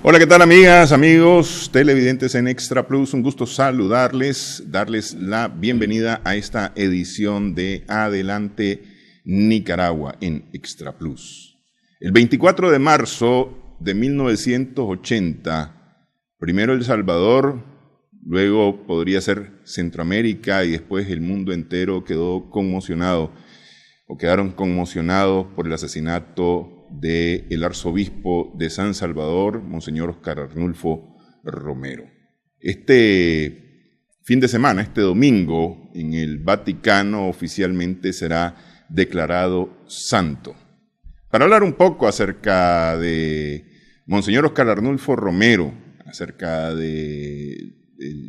Hola, ¿qué tal amigas, amigos, televidentes en Extra Plus? Un gusto saludarles, darles la bienvenida a esta edición de Adelante Nicaragua en Extra Plus. El 24 de marzo de 1980, primero El Salvador, luego podría ser Centroamérica y después el mundo entero quedó conmocionado o quedaron conmocionados por el asesinato del arzobispo de San Salvador, Monseñor Oscar Arnulfo Romero. Este fin de semana, este domingo, en el Vaticano oficialmente será declarado santo. Para hablar un poco acerca de Monseñor Oscar Arnulfo Romero, acerca de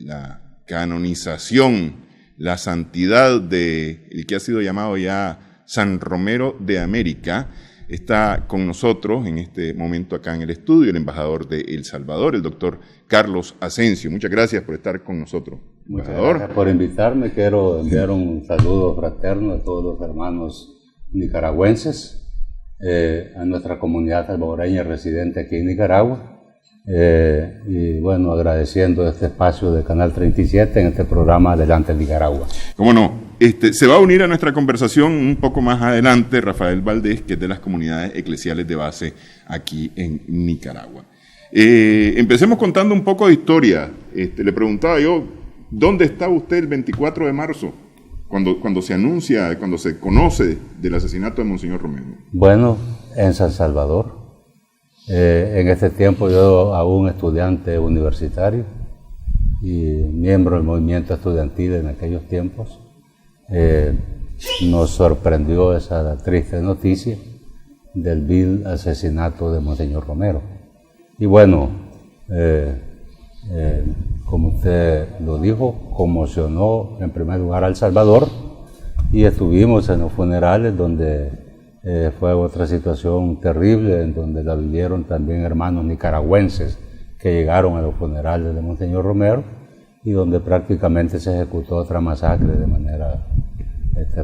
la canonización, la santidad de el que ha sido llamado ya San Romero de América, está con nosotros en este momento acá en el estudio el embajador de El Salvador, el doctor Carlos Asensio. Muchas gracias por estar con nosotros, embajador. Muchas gracias por invitarme. Quiero enviar un saludo fraterno a todos los hermanos nicaragüenses, a nuestra comunidad salvadoreña residente aquí en Nicaragua, y bueno, agradeciendo este espacio de Canal 37 en este programa Adelante Nicaragua. ¿Cómo no? Se va a unir a nuestra conversación un poco más adelante Rafael Valdés, que es de las comunidades eclesiales de base aquí en Nicaragua. Empecemos contando un poco de historia. Le preguntaba yo, ¿dónde estaba usted el 24 de marzo, cuando se anuncia, cuando se conoce del asesinato de Monseñor Romero? Bueno, en San Salvador. En ese tiempo yo aún estudiante universitario y miembro del movimiento estudiantil en aquellos tiempos. Nos sorprendió esa triste noticia del vil asesinato de Monseñor Romero. Y bueno, como usted lo dijo, conmocionó en primer lugar a El Salvador y estuvimos en los funerales donde fue otra situación terrible, en donde la vivieron también hermanos nicaragüenses que llegaron a los funerales de Monseñor Romero y donde prácticamente se ejecutó otra masacre de manera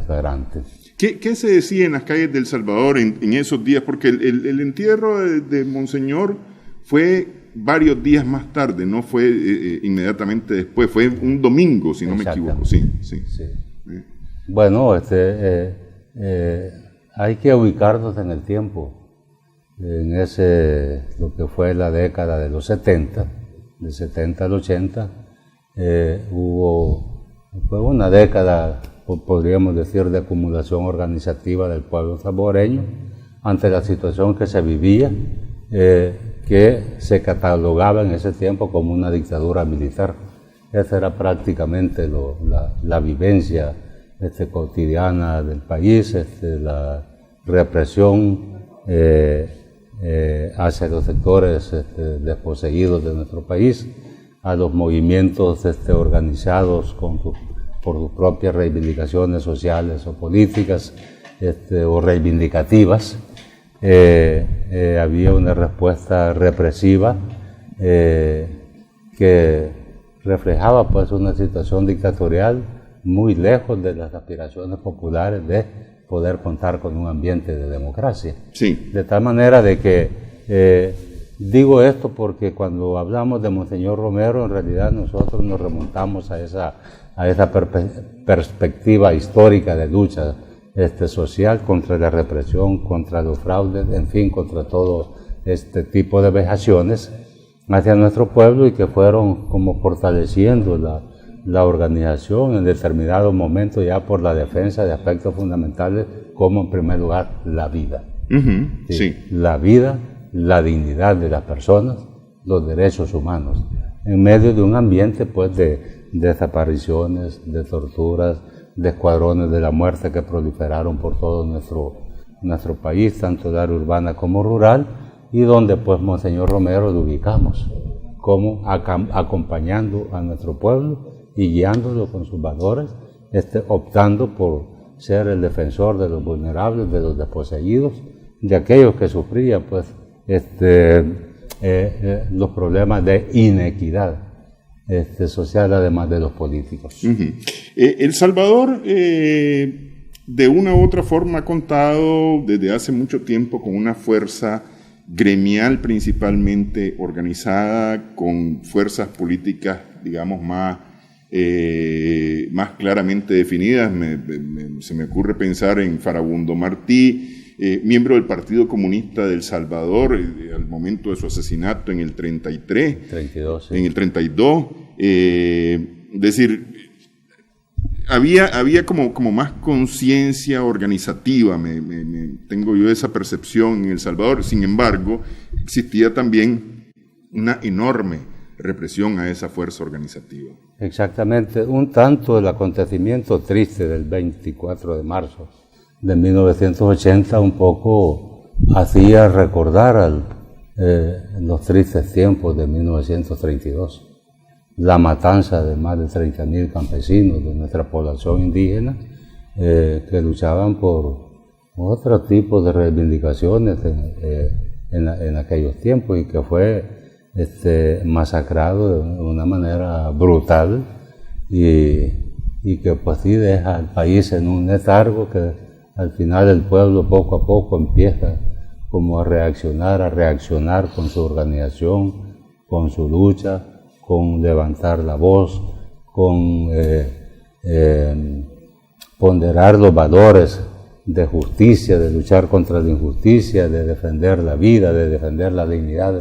flagrante. ¿Qué se decía en las calles de El Salvador en esos días? Porque el entierro de Monseñor fue varios días más tarde, no fue inmediatamente después, fue un domingo, si no me equivoco. Sí. Bueno, hay que ubicarnos en el tiempo, en lo que fue la década de los 70, del 70 al 80, fue una década, podríamos decir, de acumulación organizativa del pueblo salvadoreño ante la situación que se vivía, que se catalogaba en ese tiempo como una dictadura militar. Esa era prácticamente la vivencia cotidiana del país, la represión hacia los sectores desposeídos de nuestro país, a los movimientos organizados por sus propias reivindicaciones sociales o políticas o reivindicativas. Había una respuesta represiva que reflejaba pues una situación dictatorial muy lejos de las aspiraciones populares de poder contar con un ambiente de democracia. Sí. De tal manera de que digo esto porque cuando hablamos de Monseñor Romero, en realidad nosotros nos remontamos a esa perspectiva histórica de lucha social contra la represión, contra los fraudes, en fin, contra todo este tipo de vejaciones hacia nuestro pueblo y que fueron como fortaleciendo la organización en determinado momento ya por la defensa de aspectos fundamentales como en primer lugar la vida. Sí. La vida, la dignidad de las personas, los derechos humanos, en medio de un ambiente pues de desapariciones, de torturas, de escuadrones de la muerte que proliferaron por todo nuestro país, tanto el área urbana como rural, y donde pues Monseñor Romero lo ubicamos como acompañando a nuestro pueblo y guiándolo con sus valores, optando por ser el defensor de los vulnerables, de los desposeídos, de aquellos que sufrían pues los problemas de inequidad social, además de los políticos. El Salvador, de una u otra forma, ha contado desde hace mucho tiempo con una fuerza gremial principalmente, organizada con fuerzas políticas, digamos, más claramente definidas. Se me ocurre pensar en Farabundo Martí, miembro del Partido Comunista de El Salvador, al momento de su asesinato en el 32, sí. En el 32. Es decir, había como más conciencia organizativa, tengo yo esa percepción en El Salvador. Sin embargo, existía también una enorme represión a esa fuerza organizativa. Exactamente, un tanto el acontecimiento triste del 24 de marzo de 1980 un poco hacía recordar los tristes tiempos de 1932. La matanza de más de 30.000 campesinos de nuestra población indígena que luchaban por otro tipo de reivindicaciones en aquellos tiempos, y que fue masacrado de una manera brutal y que pues sí deja al país en un letargo, que al final el pueblo poco a poco empieza como a reaccionar con su organización, con su lucha, con levantar la voz, con ponderar los valores de justicia, de luchar contra la injusticia, de defender la vida, de defender la dignidad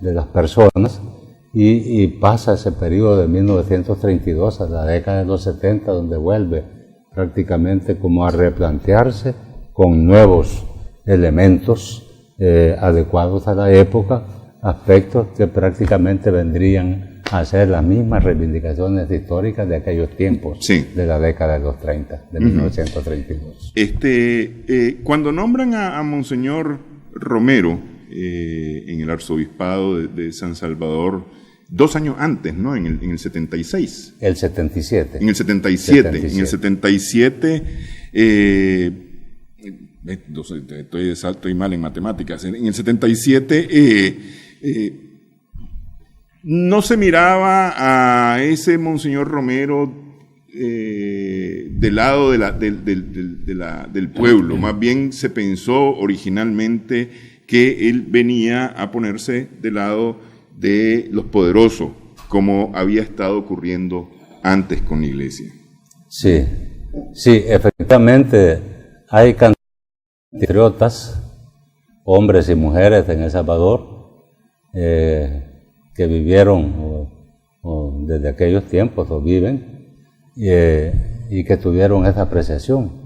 de las personas, y pasa ese periodo de 1932 a la década de los 70, donde vuelve prácticamente como a replantearse con nuevos elementos adecuados a la época, aspectos que prácticamente vendrían a ser las mismas reivindicaciones históricas de aquellos tiempos, sí, de la década de los 30, de 1932. Cuando nombran a Monseñor Romero en el arzobispado de San Salvador, 2 años antes, ¿no? En el 76. El 77. En el 77. En el 77, estoy mal en matemáticas. En el 77 no se miraba a ese Monseñor Romero del lado del pueblo. Más bien se pensó originalmente que él venía a ponerse del lado de los poderosos, como había estado ocurriendo antes con la Iglesia. Sí, efectivamente hay patriotas, hombres y mujeres en El Salvador, que vivieron desde aquellos tiempos, o viven, y que tuvieron esa apreciación.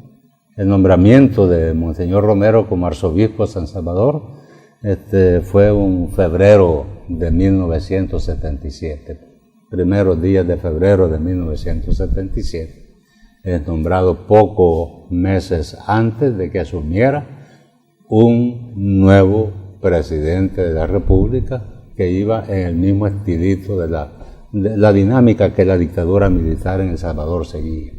El nombramiento de Monseñor Romero como arzobispo de San Salvador fue un febrero de 1977, primeros días de febrero de 1977. Es nombrado pocos meses antes de que asumiera un nuevo presidente de la República, que iba en el mismo estilito de la dinámica que la dictadura militar en El Salvador seguía.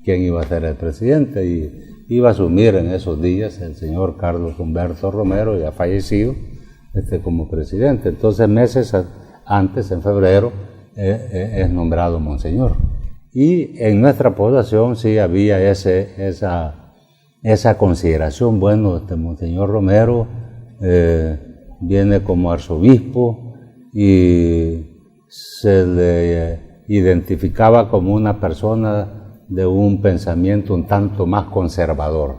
¿Quién iba a ser el presidente? Y iba a asumir en esos días el señor Carlos Humberto Romero, ya fallecido, como presidente. Entonces, meses antes, en febrero, es nombrado Monseñor. Y en nuestra población sí había esa consideración. Bueno, Monseñor Romero viene como arzobispo y se le identificaba como una persona de un pensamiento un tanto más conservador.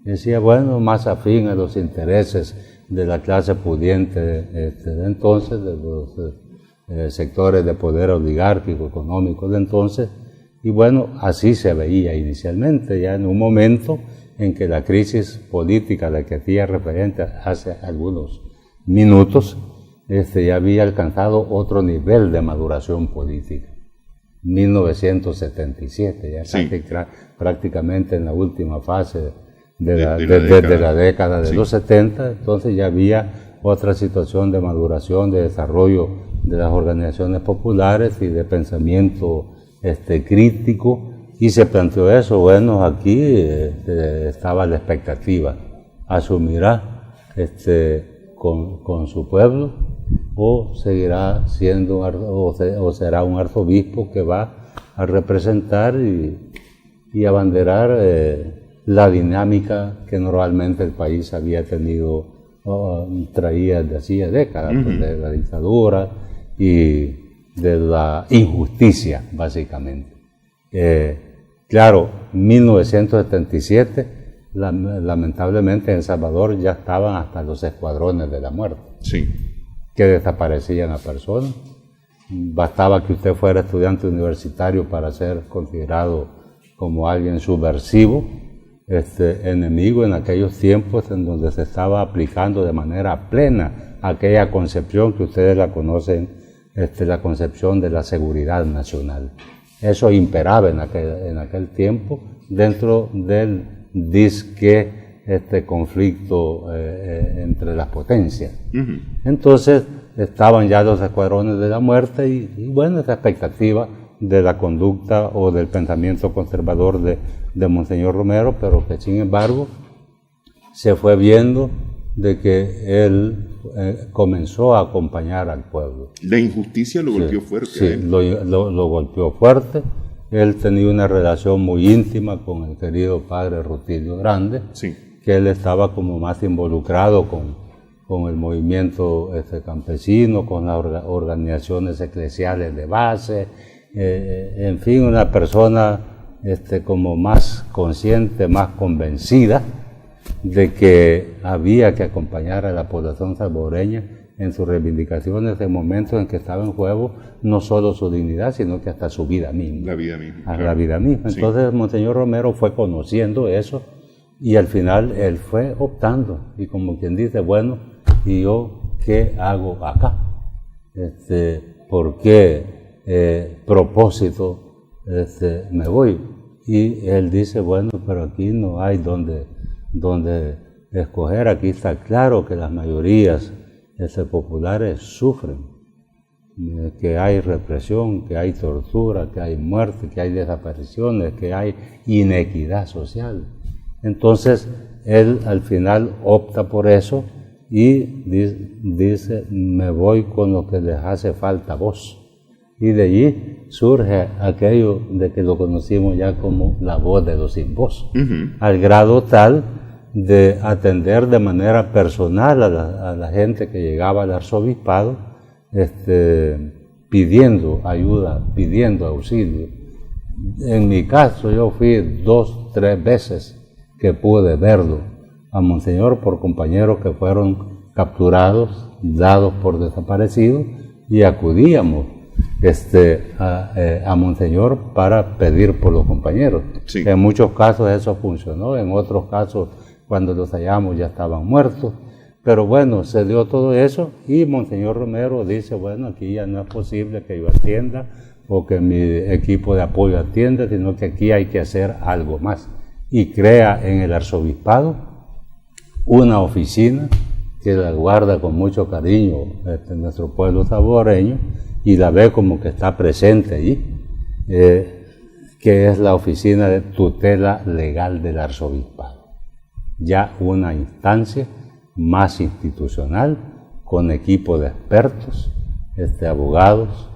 Decía, bueno, más afín a los intereses de la clase pudiente de entonces, de los sectores de poder oligárquico, económico de entonces. Y bueno, así se veía inicialmente, ya en un momento en que la crisis política a la que hacía referente hace algunos minutos, ya había alcanzado otro nivel de maduración política. 1977, ya sí, prácticamente en la última fase de la década de los 70, entonces ya había otra situación de maduración, de desarrollo de las organizaciones populares y de pensamiento crítico, y se planteó eso. Bueno, aquí estaba la expectativa: asumirá con su pueblo, o seguirá siendo o será un arzobispo que va a representar y abanderar la dinámica que normalmente el país había tenido traía de hacía décadas, pues, de la dictadura y de la injusticia, básicamente. Claro, 1977, lamentablemente en El Salvador ya estaban hasta los escuadrones de la muerte, Sí. que desaparecían a personas. Bastaba que usted fuera estudiante universitario para ser considerado como alguien subversivo, enemigo en aquellos tiempos en donde se estaba aplicando de manera plena aquella concepción que ustedes la conocen, la concepción de la seguridad nacional. Eso imperaba en aquel tiempo dentro del disque conflicto entre las potencias. Entonces estaban ya los escuadrones de la muerte y bueno, esa expectativa de la conducta o del pensamiento conservador de Monseñor Romero, pero que sin embargo se fue viendo de que él comenzó a acompañar al pueblo. La injusticia lo golpeó fuerte. Sí, lo golpeó fuerte. Él tenía una relación muy íntima con el querido padre Rutilio Grande, Sí. que él estaba como más involucrado con el movimiento campesino, con las organizaciones eclesiales de base, en fin, una persona como más consciente, más convencida de que había que acompañar a la población salvadoreña en sus reivindicaciones en momentos en que estaba en juego no solo su dignidad, sino que hasta su vida misma. La vida misma. Claro. Claro. La vida misma. Entonces, sí, Monseñor Romero fue conociendo eso y al final él fue optando. Y como quien dice, bueno, ¿y yo qué hago acá? ¿Por qué propósito me voy? Y él dice, bueno, pero aquí no hay donde escoger. Aquí está claro que las mayorías populares sufren, que hay represión, que hay tortura, que hay muerte, que hay desapariciones, que hay inequidad social. Entonces, él al final opta por eso y dice, me voy con lo que les hace falta voz. Y de allí surge aquello de que lo conocimos ya como la voz de los sin voz, al grado tal de atender de manera personal a la gente que llegaba al arzobispado, pidiendo ayuda, pidiendo auxilio. En mi caso, yo fui 2, 3 veces que pude verlo a Monseñor por compañeros que fueron capturados, dados por desaparecidos, y acudíamos a Monseñor para pedir por los compañeros. Sí. En muchos casos eso funcionó, en otros casos cuando los hallamos ya estaban muertos, pero bueno, se dio todo eso y Monseñor Romero dice, bueno, aquí ya no es posible que yo atienda o que mi equipo de apoyo atienda, sino que aquí hay que hacer algo más. Y crea en el arzobispado una oficina que la guarda con mucho cariño nuestro pueblo salvadoreño y la ve como que está presente allí, que es la oficina de tutela legal del arzobispado. Ya una instancia más institucional, con equipo de expertos, abogados,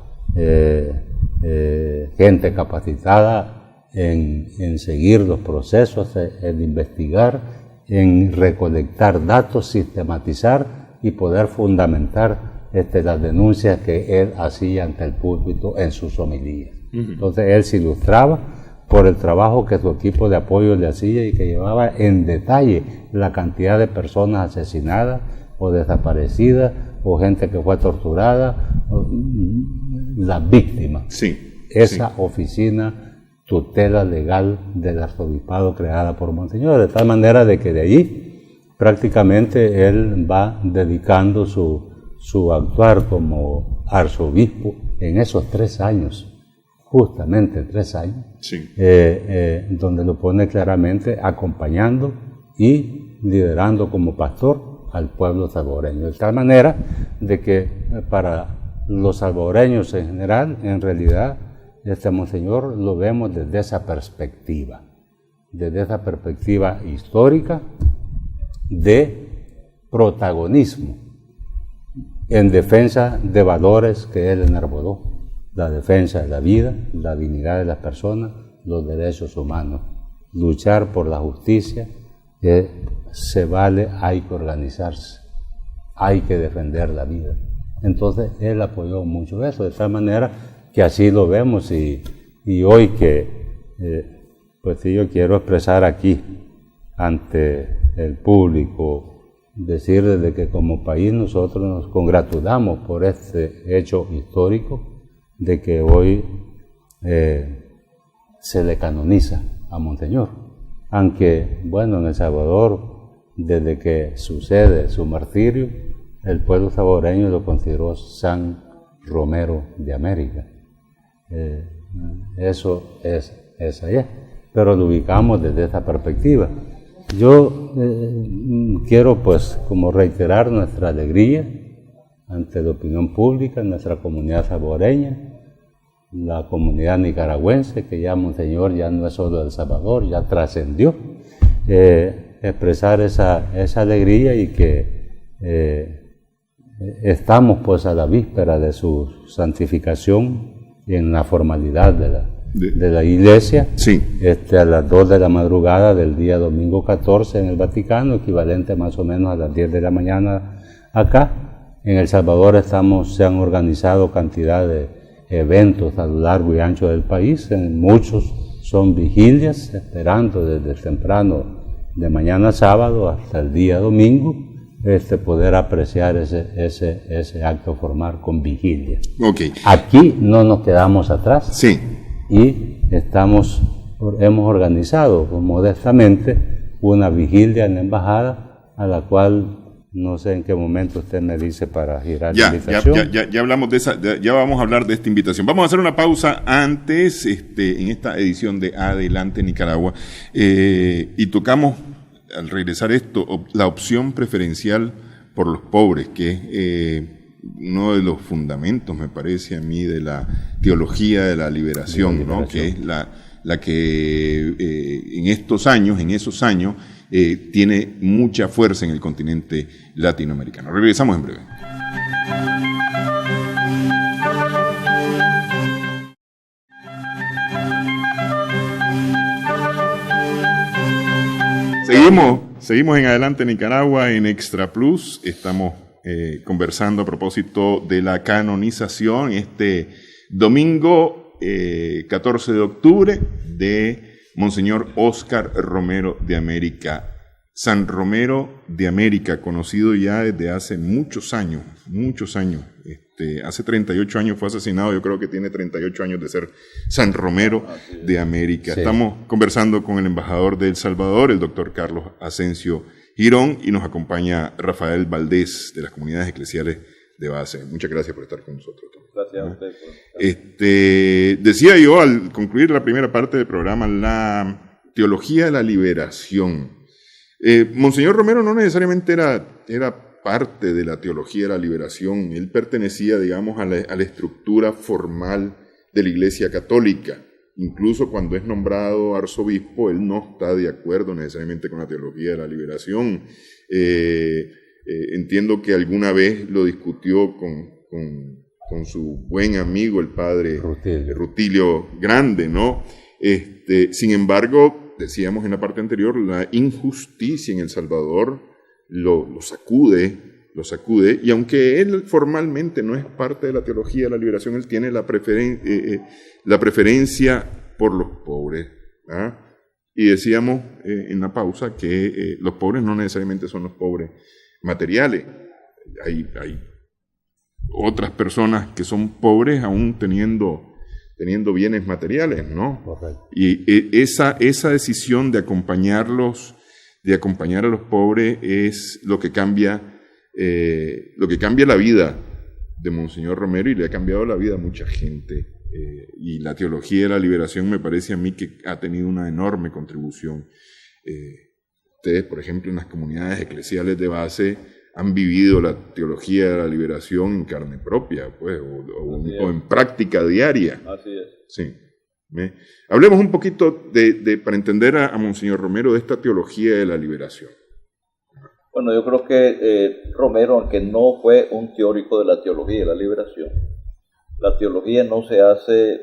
gente capacitada en seguir los procesos, en investigar, en recolectar datos, sistematizar y poder fundamentar las denuncias que él hacía ante el púlpito en sus homilías. Entonces él se ilustraba por el trabajo que su equipo de apoyo le hacía y que llevaba en detalle la cantidad de personas asesinadas o desaparecidas o gente que fue torturada, las víctimas. Sí, Esa sí. oficina tutela legal del arzobispado creada por Monseñor, de tal manera de que de allí prácticamente él va dedicando su actuar como arzobispo en esos 3 años. Justamente 3 años, Sí. Donde lo pone claramente acompañando y liderando como pastor al pueblo salvadoreño. De tal manera de que para los salvadoreños en general, en realidad, Monseñor lo vemos desde esa perspectiva histórica de protagonismo en defensa de valores que él enarboló. La defensa de la vida, la dignidad de las personas, los derechos humanos, luchar por la justicia, se vale, hay que organizarse, hay que defender la vida. Entonces él apoyó mucho eso, de tal manera que así lo vemos y hoy que pues sí, yo quiero expresar aquí ante el público, decirles de que como país nosotros nos congratulamos por este hecho histórico de que hoy se le canoniza a Monseñor, aunque bueno, en El Salvador desde que sucede su martirio el pueblo salvadoreño lo consideró San Romero de América. Eso es allá, pero lo ubicamos desde esta perspectiva. Yo quiero pues como reiterar nuestra alegría ante la opinión pública, nuestra comunidad salvadoreña, la comunidad nicaragüense, que ya Monseñor ya no es solo de El Salvador, ya trascendió, expresar esa alegría y que estamos pues a la víspera de su santificación en la formalidad de la iglesia, sí. A las 2 de la madrugada del día domingo 14 en el Vaticano, equivalente más o menos a las 10 de la mañana acá. En El Salvador se han organizado cantidad de eventos a lo largo y ancho del país, muchos son vigilias, esperando desde temprano de mañana sábado hasta el día domingo, poder apreciar ese acto formal con vigilia. Okay. Aquí no nos quedamos atrás. Sí. Y hemos organizado modestamente una vigilia en la embajada, a la cual no sé en qué momento usted me dice para girar la invitación. Ya hablamos de esa, ya vamos a hablar de esta invitación. Vamos a hacer una pausa antes, en esta edición de Adelante Nicaragua, y tocamos, al regresar esto, la opción preferencial por los pobres, que es uno de los fundamentos, me parece a mí, de la teología de la liberación, ¿no? Que es la que en esos años, tiene mucha fuerza en el continente latinoamericano. Regresamos en breve. Seguimos en Adelante Nicaragua en Extra Plus. Estamos conversando a propósito de la canonización este domingo 14 de octubre de Monseñor Óscar Romero de América. San Romero de América, conocido ya desde hace muchos años. Hace 38 años fue asesinado, yo creo que tiene 38 años de ser San Romero de América. Sí. Estamos conversando con el embajador de El Salvador, el doctor Carlos Asensio Girón, y nos acompaña Rafael Valdés, de las comunidades eclesiales de base. Muchas gracias por estar con nosotros. Gracias a usted. Decía yo al concluir la primera parte del programa, la teología de la liberación. Monseñor Romero no necesariamente era parte de la teología de la liberación. Él pertenecía, digamos, a la estructura formal de la Iglesia Católica. Incluso cuando es nombrado arzobispo, él no está de acuerdo necesariamente con la teología de la liberación. Entiendo que alguna vez lo discutió con su buen amigo, el padre Rutilio Grande, ¿no? Sin embargo, decíamos en la parte anterior, la injusticia en El Salvador lo sacude, y aunque él formalmente no es parte de la teología de la liberación, él tiene la preferencia por los pobres, ¿verdad? Y decíamos en la pausa que los pobres no necesariamente son los pobres materiales. Hay otras personas que son pobres aún teniendo bienes materiales, ¿no? Correcto. Y esa decisión de acompañar a los pobres es lo que cambia la vida de Monseñor Romero, y le ha cambiado la vida a mucha gente. Y la teología de la liberación me parece a mí que ha tenido una enorme contribución. Ustedes, por ejemplo, en las comunidades eclesiales de base han vivido la teología de la liberación en carne propia, pues, o en práctica diaria. Así es. Sí. Hablemos un poquito para entender a Monseñor Romero de esta teología de la liberación. Bueno, yo creo que Romero, aunque no fue un teórico de la teología de la liberación, la teología no se hace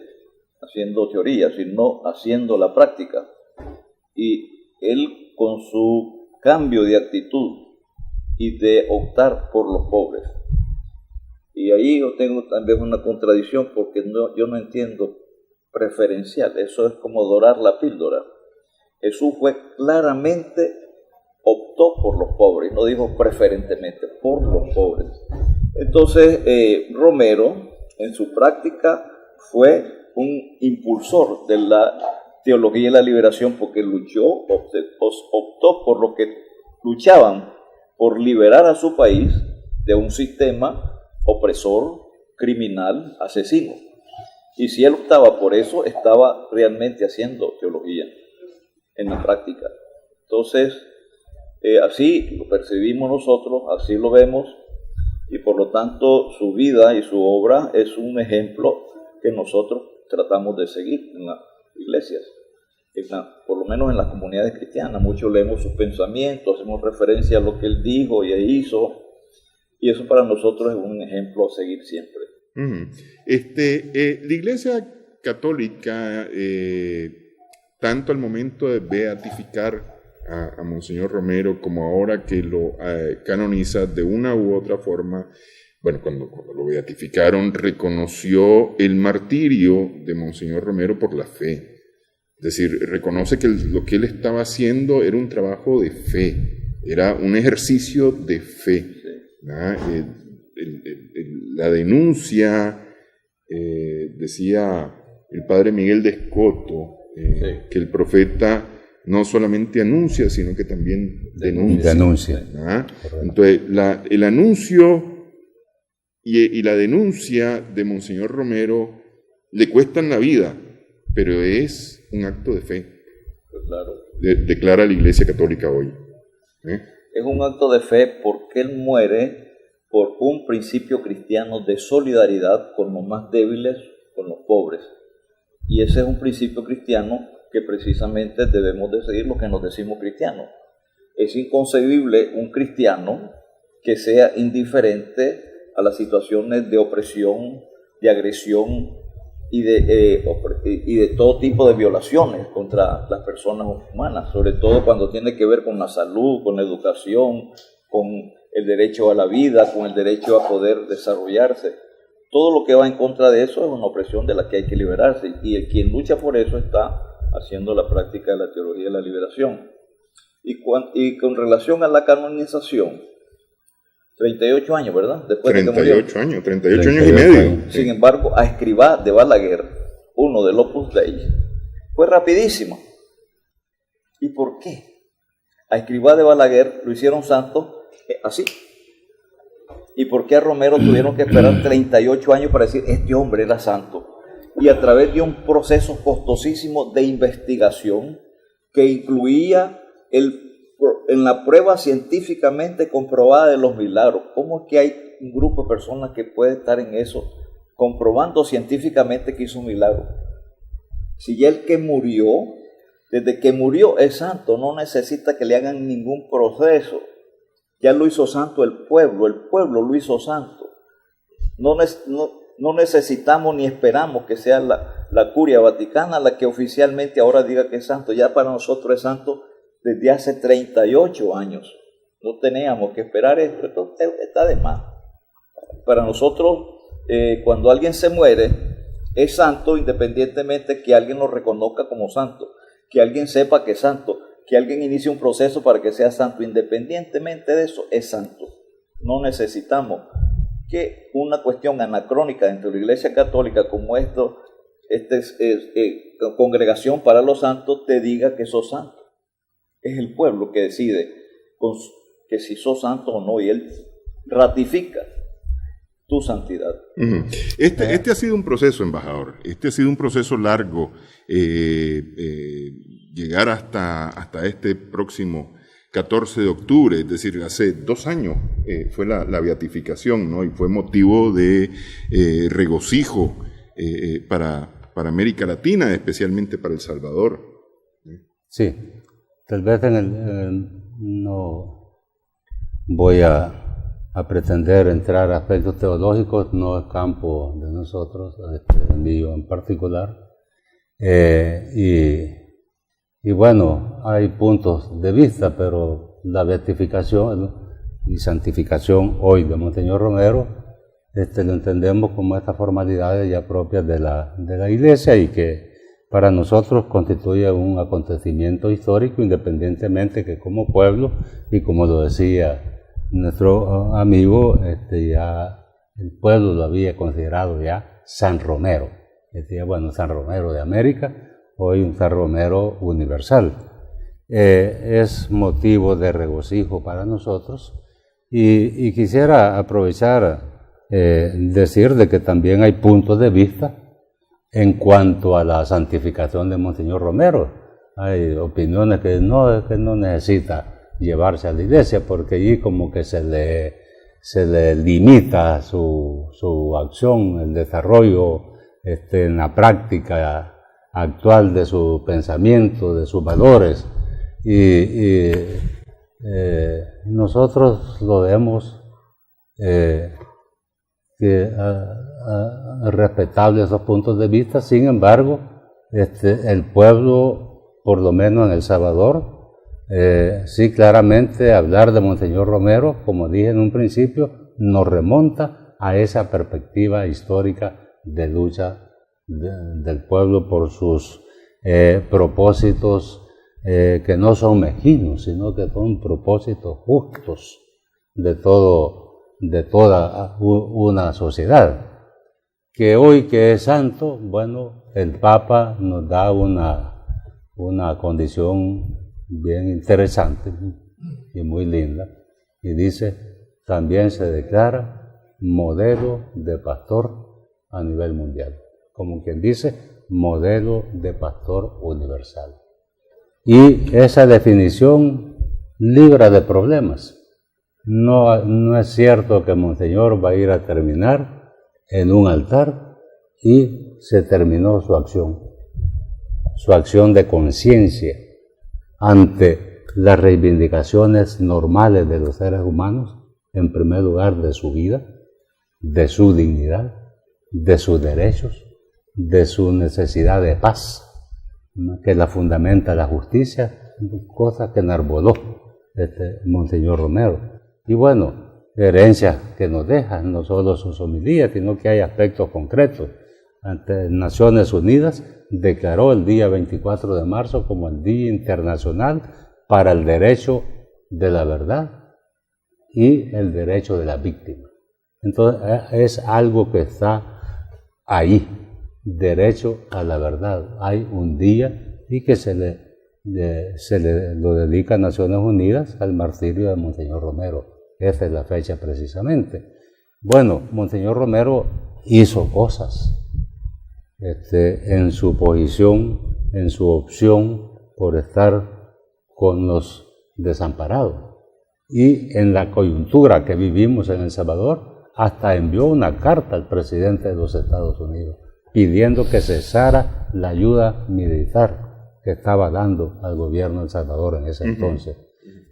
haciendo teoría, sino haciendo la práctica. Y él, con su cambio de actitud y de optar por los pobres. Y ahí yo tengo también una contradicción porque yo no entiendo preferencial, eso es como dorar la píldora. Jesús fue claramente, optó por los pobres, no dijo preferentemente, por los pobres. Entonces Romero en su práctica fue un impulsor de la teología de la liberación porque optó por lo que luchaban por liberar a su país de un sistema opresor, criminal, asesino. Y si él optaba por eso, estaba realmente haciendo teología en la práctica. Entonces, así lo percibimos nosotros, así lo vemos, y por lo tanto su vida y su obra es un ejemplo que nosotros tratamos de seguir en las iglesias, por lo menos en las comunidades cristianas. Muchos leemos sus pensamientos, hacemos referencia a lo que él dijo y hizo, y eso para nosotros es un ejemplo a seguir siempre. La Iglesia Católica, tanto al momento de beatificar a Monseñor Romero como ahora que lo canoniza de una u otra forma, bueno, cuando lo beatificaron, reconoció el martirio de Monseñor Romero por la fe. Es decir, reconoce que lo que él estaba haciendo era un trabajo de fe, era un ejercicio de fe. La denuncia, decía el padre Miguel de Escoto, que el profeta no solamente anuncia, sino que también denuncia. Entonces, el anuncio y la denuncia de Monseñor Romero le cuestan la vida, pero es un acto de fe. Claro. Declara la Iglesia Católica hoy. Es un acto de fe porque él muere por un principio cristiano de solidaridad con los más débiles, con los pobres. Y ese es un principio cristiano que precisamente debemos de seguir los que nos decimos cristianos. Es inconcebible un cristiano que sea indiferente a las situaciones de opresión, de agresión y de todo tipo de violaciones contra las personas humanas, sobre todo cuando tiene que ver con la salud, con la educación, con el derecho a la vida, con el derecho a poder desarrollarse. Todo lo que va en contra de eso es una opresión de la que hay que liberarse, y quien lucha por eso está haciendo la práctica de la teología de la liberación. Y con relación a la canonización, 38 años, ¿verdad? Después 38 años, 38 años y medio. Sin embargo, a Escrivá de Balaguer, uno del Opus Dei, fue rapidísimo. ¿Y por qué? A Escrivá de Balaguer lo hicieron santo así. ¿Y por qué a Romero tuvieron que esperar 38 años para decir este hombre era santo? Y a través de un proceso costosísimo de investigación que incluía en la prueba científicamente comprobada de los milagros. ¿Cómo es que hay un grupo de personas que puede estar en eso comprobando científicamente que hizo un milagro? Si ya el que murió, desde que murió es santo, no necesita que le hagan ningún proceso. Ya lo hizo santo el pueblo lo hizo santo. No necesitamos ni esperamos que sea la curia vaticana la que oficialmente ahora diga que es santo. Ya para nosotros es santo desde hace 38 años. No teníamos que esperar esto, está de más. Para nosotros, cuando alguien se muere, es santo independientemente que alguien lo reconozca como santo, que alguien sepa que es santo, que alguien inicie un proceso para que sea santo. Independientemente de eso, es santo. No necesitamos que una cuestión anacrónica dentro de la Iglesia Católica como congregación para los santos te diga que sos santo. Es el pueblo que decide que si sos santo o no, y él ratifica tu santidad. Este ha sido un proceso, embajador. Este ha sido un proceso largo. Llegar hasta este próximo 14 de octubre, es decir, hace 2 años fue la beatificación, ¿no? Y fue motivo de regocijo para América Latina, especialmente para El Salvador. Sí, tal vez no voy a pretender entrar a aspectos teológicos, no es campo de nosotros, mío en particular. Y bueno, hay puntos de vista, pero la beatificación y santificación hoy de Monseñor Romero, lo entendemos como estas formalidades ya propias de la Iglesia y que para nosotros constituye un acontecimiento histórico, independientemente que como pueblo, y como lo decía nuestro amigo, ya el pueblo lo había considerado ya San Romero. Decía, bueno, San Romero de América, hoy un San Romero universal. Es motivo de regocijo para nosotros y quisiera aprovechar decir de que también hay puntos de vista en cuanto a la santificación de Monseñor Romero. Hay opiniones que no necesita llevarse a la iglesia porque allí como que se le limita su acción, el desarrollo en la práctica actual de su pensamiento, de sus valores. Y nosotros lo vemos respetables esos puntos de vista. Sin embargo, el pueblo, por lo menos en El Salvador, sí claramente hablar de Monseñor Romero, como dije en un principio, nos remonta a esa perspectiva histórica de lucha del pueblo por sus propósitos que no son mezquinos, sino que son propósitos justos de toda una sociedad. Que hoy que es santo, bueno, el Papa nos da una condición bien interesante y muy linda, y dice, también se declara modelo de pastor a nivel mundial, como quien dice, modelo de pastor universal. Y esa definición libra de problemas. No es cierto que Monseñor va a ir a terminar en un altar y se terminó su acción de conciencia ante las reivindicaciones normales de los seres humanos, en primer lugar de su vida, de su dignidad, de sus derechos, de su necesidad de paz, que la fundamenta la justicia, cosa que enarboló Monseñor Romero. Y bueno, herencias que nos dejan, no solo sus homilías, sino que hay aspectos concretos. Ante Naciones Unidas declaró el día 24 de marzo como el Día Internacional para el Derecho de la Verdad y el Derecho de la Víctima. Entonces es algo que está ahí, derecho a la verdad. Hay un día y que se lo dedica a Naciones Unidas al martirio de Monseñor Romero. Esa es la fecha precisamente. Bueno, Monseñor Romero hizo cosas en su posición, en su opción por estar con los desamparados. Y en la coyuntura que vivimos en El Salvador, hasta envió una carta al presidente de los Estados Unidos pidiendo que cesara la ayuda militar que estaba dando al gobierno de El Salvador en ese entonces.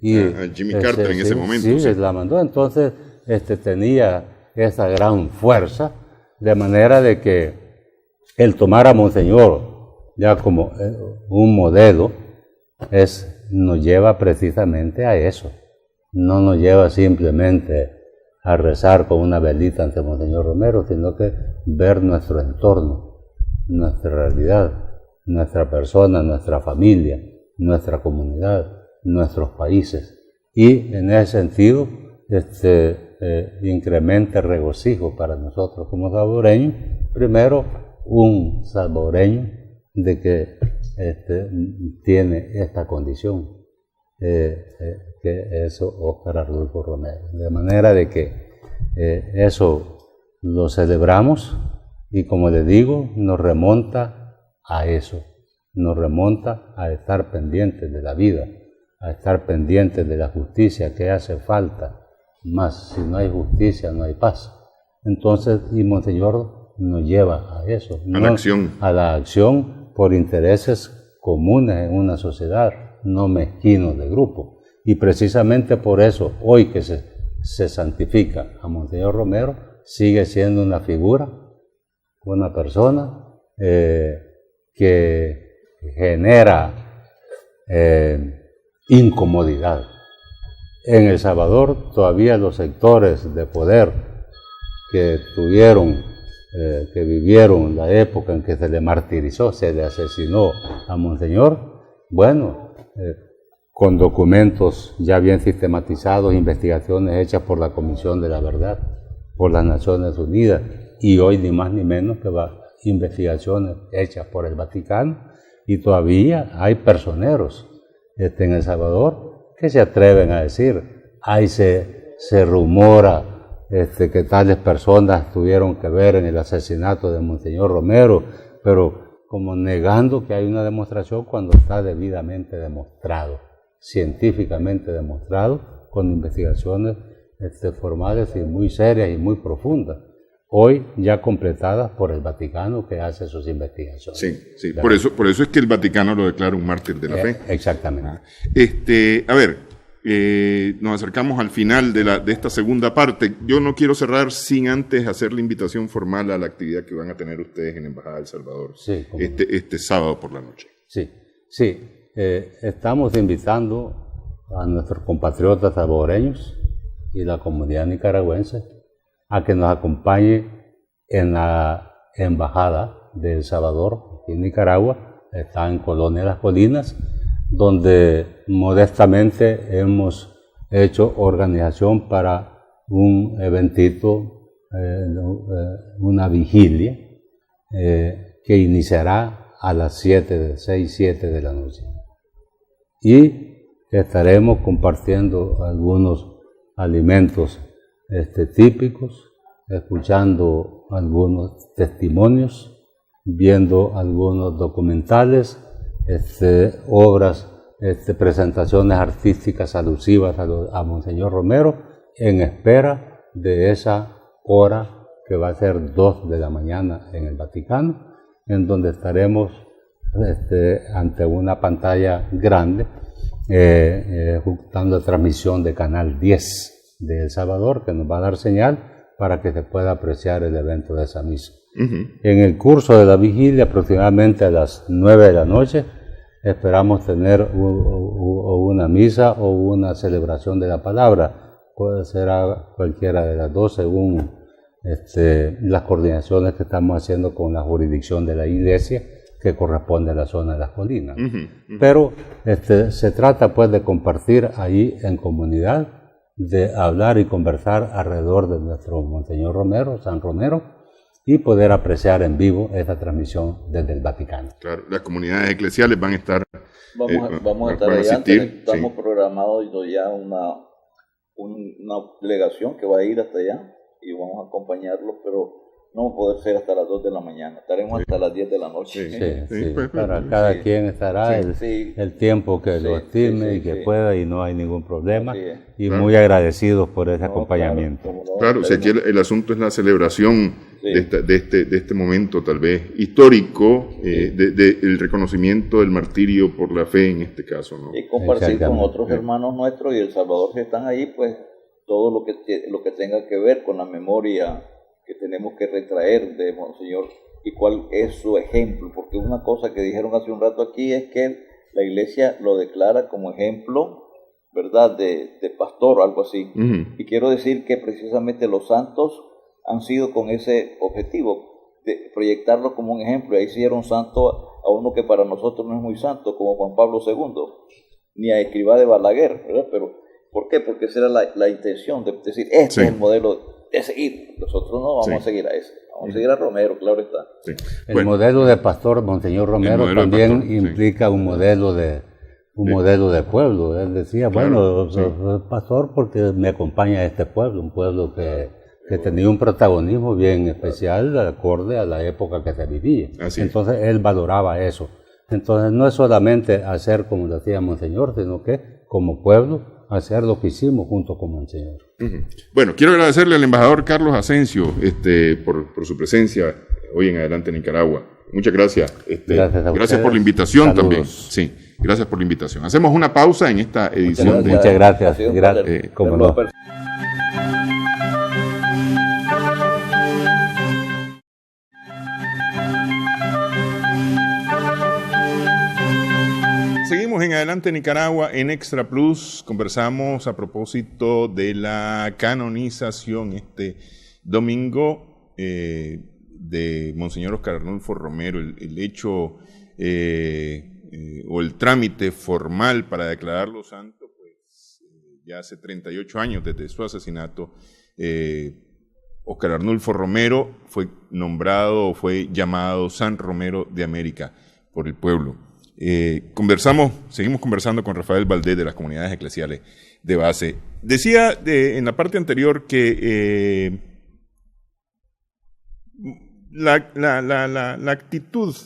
Y a Jimmy Carter en ese momento. Sí, la mandó. Entonces tenía esa gran fuerza, de manera de que el tomar a Monseñor ya como un modelo nos lleva precisamente a eso. No nos lleva simplemente a rezar con una velita ante Monseñor Romero, sino que ver nuestro entorno, nuestra realidad, nuestra persona, nuestra familia, nuestra comunidad, nuestros países, y en ese sentido incrementa el regocijo para nosotros como salvadoreños. Primero, un salvadoreño de que tiene esta condición, que es Óscar Arnulfo Romero, de manera de que eso lo celebramos y, como le digo, nos remonta a eso, nos remonta a estar pendientes de la vida, a estar pendientes de la justicia que hace falta, más si no hay justicia no hay paz. Entonces, y Monseñor nos lleva a eso, a la acción por intereses comunes en una sociedad, no mezquinos de grupo. Y precisamente por eso, hoy que se santifica a Monseñor Romero, sigue siendo una figura, una persona que genera incomodidad en El Salvador todavía los sectores de poder que tuvieron, que vivieron la época en que se le martirizó, se le asesinó a Monseñor, bueno, con documentos ya bien sistematizados, investigaciones hechas por la Comisión de la Verdad, por las Naciones Unidas, y hoy ni más ni menos que investigaciones hechas por el Vaticano, y todavía hay personeros en El Salvador que se atreven a decir, ahí se rumora que tales personas tuvieron que ver en el asesinato de Monseñor Romero, pero como negando que hay una demostración cuando está debidamente demostrado, científicamente demostrado, con investigaciones formales y muy serias y muy profundas, hoy ya completadas por el Vaticano que hace sus investigaciones. Sí, sí. Por eso es que el Vaticano lo declara un mártir de la fe. Exactamente. A ver, nos acercamos al final de esta segunda parte. Yo no quiero cerrar sin antes hacer la invitación formal a la actividad que van a tener ustedes en la Embajada de El Salvador este sábado por la noche. Sí. Estamos invitando a nuestros compatriotas salvadoreños y la comunidad nicaragüense a que nos acompañe en la Embajada de El Salvador en Nicaragua. Está en Colonia Las Colinas, donde modestamente hemos hecho organización para un eventito, una vigilia que iniciará a las 7 de la noche. Y estaremos compartiendo algunos alimentos típicos, escuchando algunos testimonios, viendo algunos documentales, obras, presentaciones artísticas alusivas a Monseñor Romero, en espera de esa hora que va a ser 2 de la mañana en el Vaticano, en donde estaremos ante una pantalla grande, dando transmisión de Canal 10 de El Salvador, que nos va a dar señal para que se pueda apreciar el evento de esa misa. En el curso de la vigilia, aproximadamente a las 9 de la noche, esperamos tener una misa o una celebración de la palabra. Puede ser a cualquiera de las dos, según las coordinaciones que estamos haciendo con la jurisdicción de la Iglesia, que corresponde a la zona de Las Colinas. Pero se trata pues de compartir ahí en comunidad, de hablar y conversar alrededor de nuestro Monseñor Romero, San Romero, y poder apreciar en vivo esa transmisión desde el Vaticano. Claro, las comunidades eclesiales van a estar vamos a estar allá. Estamos programados ya una delegación que va a ir hasta allá y vamos a acompañarlos, pero no va a poder ser hasta las 2 de la mañana. Estaremos hasta las 10 de la noche. Para cada quien estará el tiempo que lo estime y que pueda, y no hay ningún problema. Y muy agradecidos por ese acompañamiento. Claro, si aquí el asunto es la celebración de este momento tal vez histórico, el reconocimiento del martirio por la fe en este caso, ¿no? Y compartir con otros hermanos nuestros y El Salvador que están ahí, pues todo lo que tenga que ver con la memoria que tenemos que retraer de Monseñor y cuál es su ejemplo, porque una cosa que dijeron hace un rato aquí es que la Iglesia lo declara como ejemplo, ¿verdad?, de pastor, algo así. Y quiero decir que precisamente los santos han sido con ese objetivo, de proyectarlo como un ejemplo. Ahí hicieron santo a uno que para nosotros no es muy santo, como Juan Pablo II, ni a Escrivá de Balaguer, ¿verdad? Pero, ¿por qué? Porque esa era la intención de decir, este es el modelo de seguir. Nosotros no vamos a seguir a ese, vamos a seguir a Romero, claro está. El modelo de pastor Monseñor Romero también implica un modelo de pueblo. Él decía, bueno, soy pastor porque me acompaña este pueblo, un pueblo que tenía un protagonismo bien especial acorde a la época que se vivía. Entonces él valoraba eso. Entonces no es solamente hacer como decía Monseñor, sino que como pueblo hacer lo que hicimos junto con Monseñor. Bueno, quiero agradecerle al embajador Carlos Asensio por su presencia hoy en Adelante Nicaragua. Muchas gracias. Gracias por la invitación. Saludos. También. Sí, gracias por la invitación. Hacemos una pausa en esta edición. Muchas gracias. Cómo no. Seguimos en Adelante Nicaragua en Extra Plus. Conversamos a propósito de la canonización este domingo de Monseñor Óscar Arnulfo Romero, el hecho o el trámite formal para declararlo santo, pues ya hace 38 años desde su asesinato. Óscar Arnulfo Romero fue nombrado, fue llamado San Romero de América por el pueblo. Seguimos conversando con Rafael Valdés de las comunidades eclesiales de base. Decía en la parte anterior que la actitud,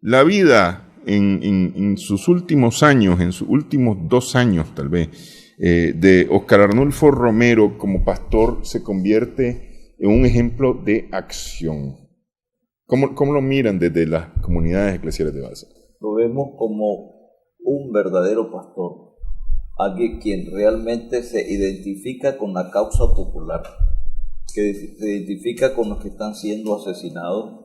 la vida en sus últimos años, en sus últimos 2 años tal vez, de Óscar Arnulfo Romero como pastor se convierte en un ejemplo de acción. ¿Cómo lo miran desde las comunidades eclesiales de base? Lo vemos como un verdadero pastor, alguien quien realmente se identifica con la causa popular, que se identifica con los que están siendo asesinados,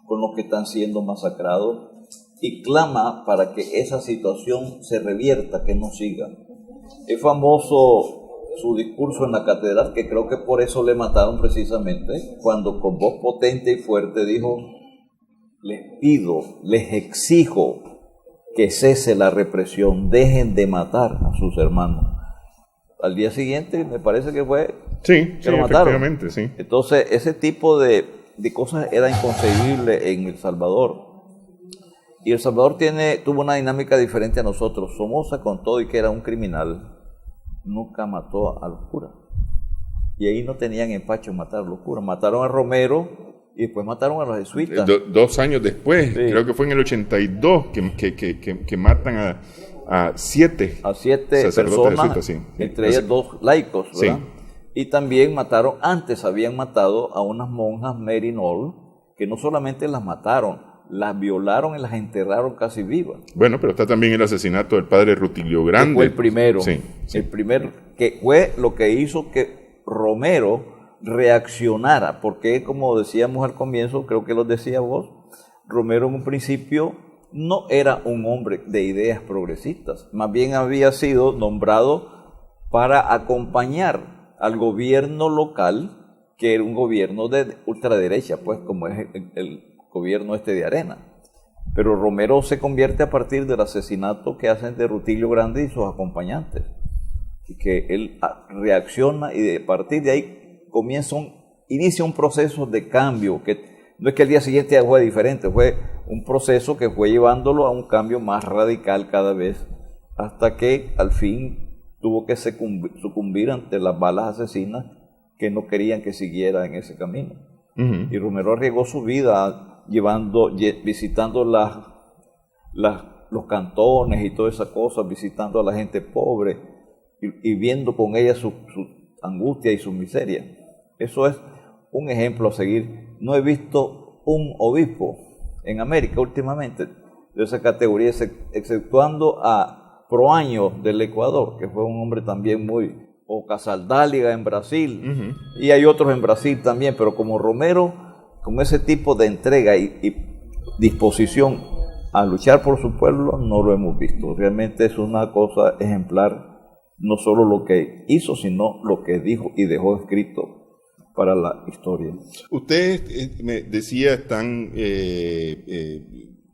con los que están siendo masacrados, y clama para que esa situación se revierta, que no siga. Es famoso su discurso en la catedral, que creo que por eso le mataron precisamente, cuando con voz potente y fuerte dijo: les pido, les exijo que cese la represión, dejen de matar a sus hermanos. Al día siguiente me parece que fue que lo mataron. Efectivamente, sí. Entonces ese tipo de cosas era inconcebible en El Salvador. Y El Salvador tuvo una dinámica diferente a nosotros. Somoza, con todo y que era un criminal, nunca mató a los curas. Y ahí no tenían empacho en matar a los curas. Mataron a Romero y después mataron a los jesuitas. 2 años después, sí. Creo que fue en el 82 que matan a 7 personas, jesuitas, sí. Entre ellas 2 laicos, ¿verdad? Sí. Y también habían matado a unas monjas Mary Knoll, que no solamente las mataron, las violaron y las enterraron casi vivas. Bueno, pero está también el asesinato del padre Rutilio Grande. Que fue el primero. Sí. El primero, que fue lo que hizo que Romero reaccionara, porque como decíamos al comienzo, creo que lo decía vos, Romero en un principio no era un hombre de ideas progresistas, más bien había sido nombrado para acompañar al gobierno local, que era un gobierno de ultraderecha, pues como es el gobierno de Arena. Pero Romero se convierte a partir del asesinato que hacen de Rutilio Grande y sus acompañantes, y que él reacciona, y a partir de ahí inicia un proceso de cambio, que no es que el día siguiente ya fue diferente, fue un proceso que fue llevándolo a un cambio más radical cada vez, hasta que al fin tuvo que sucumbir ante las balas asesinas que no querían que siguiera en ese camino. Uh-huh. Y Romero arriesgó su vida visitando los cantones y todas esas cosas, visitando a la gente pobre y viendo con ella su angustia y su miseria. Eso es un ejemplo a seguir. No he visto un obispo en América últimamente de esa categoría, exceptuando a Proaño del Ecuador, que fue un hombre también o Casaldáliga en Brasil, uh-huh. Y hay otros en Brasil también, pero como Romero, con ese tipo de entrega y disposición a luchar por su pueblo, no lo hemos visto. Realmente es una cosa ejemplar, no solo lo que hizo, sino lo que dijo y dejó escrito para la historia. Ustedes, me decía, están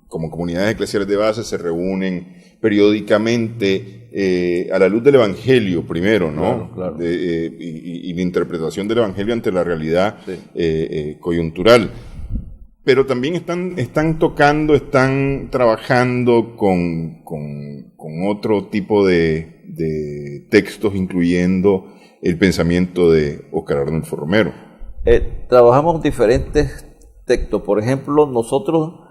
como comunidades eclesiales de base, se reúnen periódicamente a la luz del Evangelio primero, ¿no? Claro. Y la interpretación del Evangelio ante la realidad coyuntural. Pero también están tocando, están trabajando con otro tipo de textos, incluyendo el pensamiento de Óscar Arnulfo Romero. Trabajamos diferentes textos. Por ejemplo, nosotros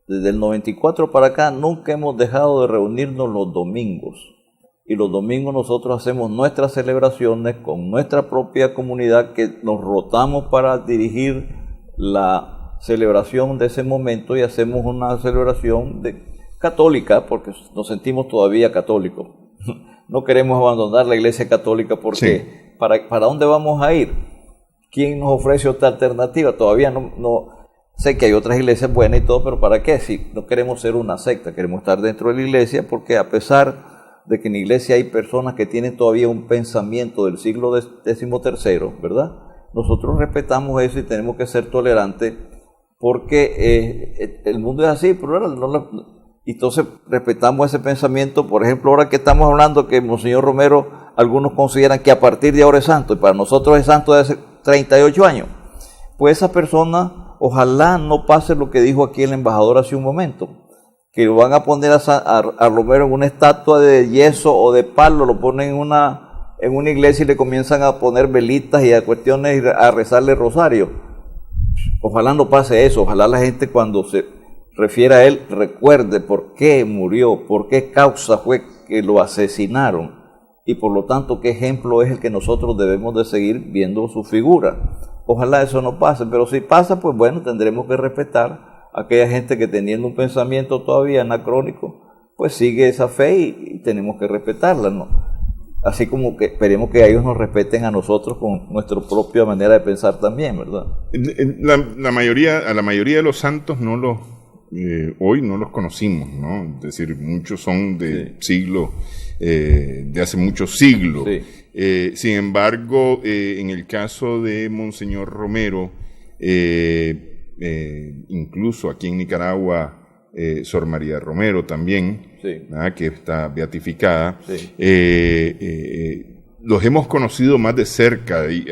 desde el 94 para acá nunca hemos dejado de reunirnos los domingos. Y los domingos nosotros hacemos nuestras celebraciones con nuestra propia comunidad, que nos rotamos para dirigir la celebración de ese momento, y hacemos una celebración católica, porque nos sentimos todavía católicos. No queremos abandonar la Iglesia Católica porque sí. ¿Para dónde vamos a ir? ¿Quién nos ofrece otra alternativa? Todavía no sé que hay otras iglesias buenas y todo, pero ¿para qué? Si no queremos ser una secta, queremos estar dentro de la iglesia, porque a pesar de que en la iglesia hay personas que tienen todavía un pensamiento del siglo XIII, ¿verdad? Nosotros respetamos eso y tenemos que ser tolerantes, porque el mundo es así, pero entonces respetamos ese pensamiento. Por ejemplo, ahora que estamos hablando que Monseñor Romero, algunos consideran que a partir de ahora es santo, y para nosotros es santo de hace 38 años, pues esa persona, ojalá no pase lo que dijo aquí el embajador hace un momento, que lo van a poner a Romero en una estatua de yeso o de palo, lo ponen en una iglesia y le comienzan a poner velitas y a cuestiones, a rezarle rosario. Ojalá no pase eso, ojalá la gente cuando se refiere a él recuerde por qué murió, por qué causa fue que lo asesinaron, y por lo tanto qué ejemplo es el que nosotros debemos de seguir viendo su figura. Ojalá eso no pase, pero si pasa, pues bueno, tendremos que respetar a aquella gente que teniendo un pensamiento todavía anacrónico, pues sigue esa fe y tenemos que respetarla, ¿no? Así como que esperemos que ellos nos respeten a nosotros con nuestra propia manera de pensar también, ¿verdad? A la mayoría de los santos hoy no los conocimos, ¿no? Es decir, muchos son de siglos, de hace muchos siglos. Sí. Sin embargo, en el caso de Monseñor Romero, incluso aquí en Nicaragua, Sor María Romero también, sí, que está beatificada, sí, los hemos conocido más de cerca, y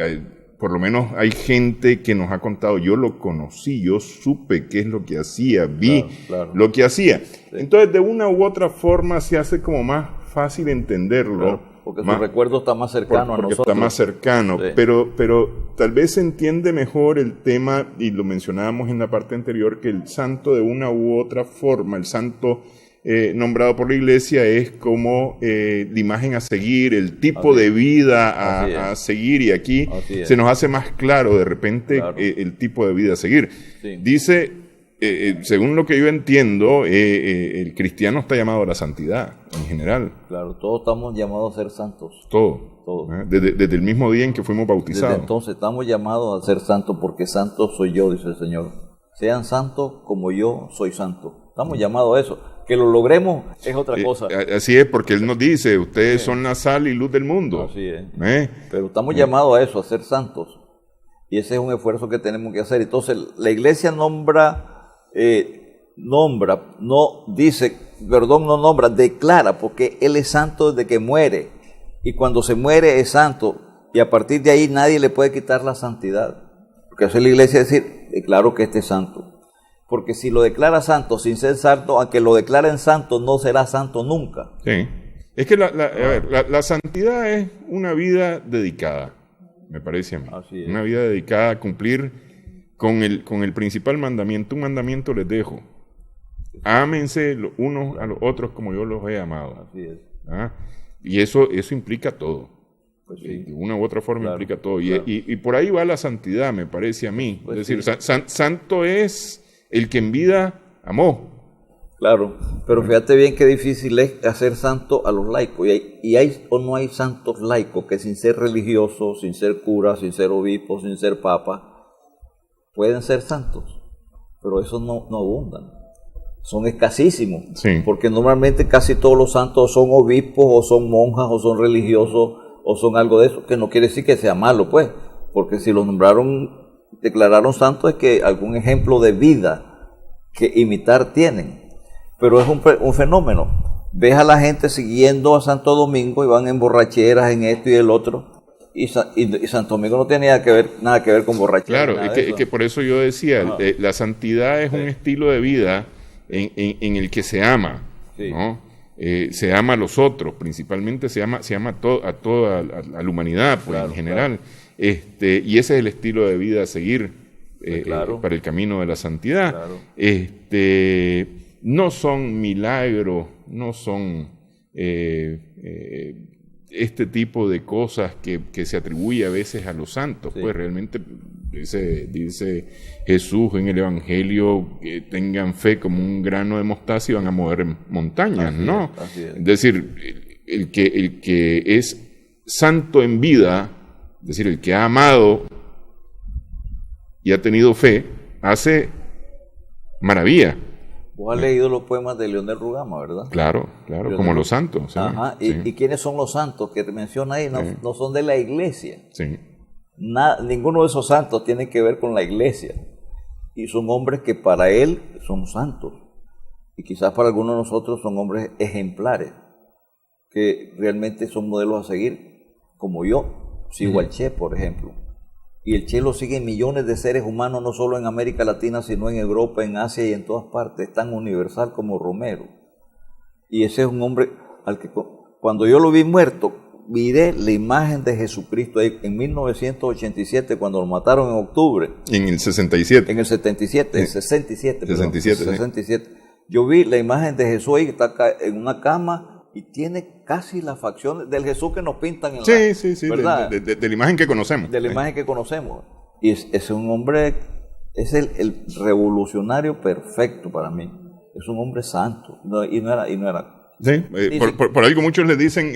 por lo menos hay gente que nos ha contado, yo lo conocí, yo supe qué es lo que hacía, vi lo que hacía. Sí. Entonces, de una u otra forma se hace como más fácil entenderlo. Claro. Porque su recuerdo está más cercano a nosotros. Está más cercano, sí, pero tal vez se entiende mejor el tema, y lo mencionábamos en la parte anterior, que el santo de una u otra forma, el santo nombrado por la iglesia es como la imagen a seguir, el tipo de vida a seguir, y aquí se nos hace más claro de repente el tipo de vida a seguir. Sí. Dice, según lo que yo entiendo, el cristiano está llamado a la santidad en general. Claro, todos estamos llamados a ser santos. Todo. Desde el mismo día en que fuimos bautizados. Desde entonces estamos llamados a ser santos, porque santo soy yo, dice el Señor. Sean santos como yo soy santo. Estamos llamados a eso. Que lo logremos es otra cosa. Así es, porque Él nos dice, ustedes son la sal y luz del mundo. Así es. Pero estamos llamados a eso, a ser santos. Y ese es un esfuerzo que tenemos que hacer. Entonces, la iglesia declara, porque Él es santo desde que muere. Y cuando se muere es santo. Y a partir de ahí nadie le puede quitar la santidad. Porque hace la iglesia decir, declaro que este es santo. Porque si lo declara santo sin ser santo, aunque lo declaren santo, no será santo nunca. Sí. Es que la santidad es una vida dedicada, me parece a mí. Así es. Una vida dedicada a cumplir con el principal mandamiento. Un mandamiento les dejo: ámense los unos a los otros como yo los he amado. Así es. Y eso implica todo. Pues sí. De una u otra forma implica todo. Claro. Y por ahí va la santidad, me parece a mí. Pues es decir, sí, santo es el que en vida amó. Claro, pero fíjate bien qué difícil es hacer santo a los laicos. Y hay o no hay santos laicos que sin ser religiosos, sin ser curas, sin ser obispos, sin ser papas, pueden ser santos. Pero esos no abundan. Son escasísimos. Sí. Porque normalmente casi todos los santos son obispos, o son monjas, o son religiosos, o son algo de eso, que no quiere decir que sea malo, pues. Porque si los declararon santos, es que algún ejemplo de vida que imitar tienen. Pero es un fenómeno. Ves a la gente siguiendo a Santo Domingo y van en borracheras, en esto y el otro, y Santo Domingo no tiene nada que ver con borracheras. Claro, es que por eso yo decía, la santidad es un estilo de vida en el que se ama, sí, ¿no? Se ama a los otros, principalmente se ama a toda la humanidad, pues, en general. Claro. Y ese es el estilo de vida a seguir para el camino de la santidad. Claro. No son milagros, no son este tipo de cosas que se atribuye a veces a los santos. Sí. Pues realmente dice Jesús en el Evangelio que tengan fe como un grano de mostaza y van a mover montañas, ¿no? Es decir, el que es santo en vida, es decir, el que ha amado y ha tenido fe, hace maravilla. Vos has leído los poemas de Leonel Rugama, ¿verdad? Claro, como los santos. ¿sí? Ajá, sí. ¿Y quiénes son los santos que menciona ahí? No son de la iglesia. Sí. Ninguno de esos santos tiene que ver con la iglesia. Y son hombres que para él son santos. Y quizás para algunos de nosotros son hombres ejemplares, que realmente son modelos a seguir, como yo. Sigo al Che, por ejemplo. Y el Che lo siguen millones de seres humanos, no solo en América Latina, sino en Europa, en Asia y en todas partes. Es tan universal como Romero. Y ese es un hombre al que cuando yo lo vi muerto, miré la imagen de Jesucristo ahí en 1987, cuando lo mataron en octubre. En el 67. En el 77, sí. En 67, perdón. 67. Sí. Yo vi la imagen de Jesús ahí, que está en una cama, y tiene casi las facciones del Jesús que nos pintan en sí, ¿verdad? De la imagen que conocemos. De la imagen que conocemos. Y es un hombre, es el revolucionario perfecto para mí. Es un hombre santo. Y no era. Sí, por algo muchos le dicen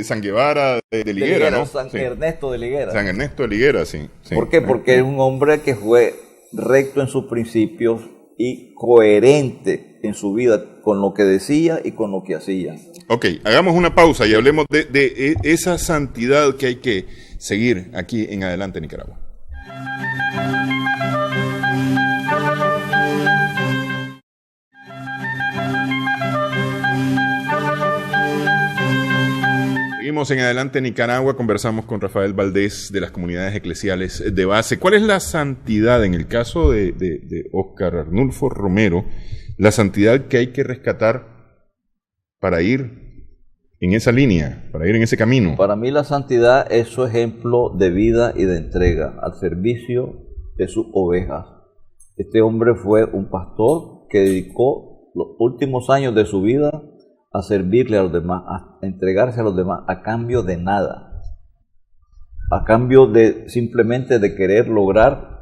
San Guevara de Liguera, ¿no? San Ernesto de Liguera. San Ernesto de Liguera, sí. ¿Por qué? Porque es un hombre que fue recto en sus principios y coherente en su vida con lo que decía y con lo que hacía. Ok, hagamos una pausa y hablemos de esa santidad que hay que seguir aquí en Adelante Nicaragua. Seguimos en Adelante Nicaragua, conversamos con Rafael Valdés de las comunidades eclesiales de base. ¿Cuál es la santidad en el caso de Óscar Arnulfo Romero? La santidad que hay que rescatar para ir en esa línea, para ir en ese camino. Para mí la santidad es su ejemplo de vida y de entrega al servicio de sus ovejas. Este hombre fue un pastor que dedicó los últimos años de su vida a servirle a los demás, a entregarse a los demás a cambio de nada, a cambio de simplemente de querer lograr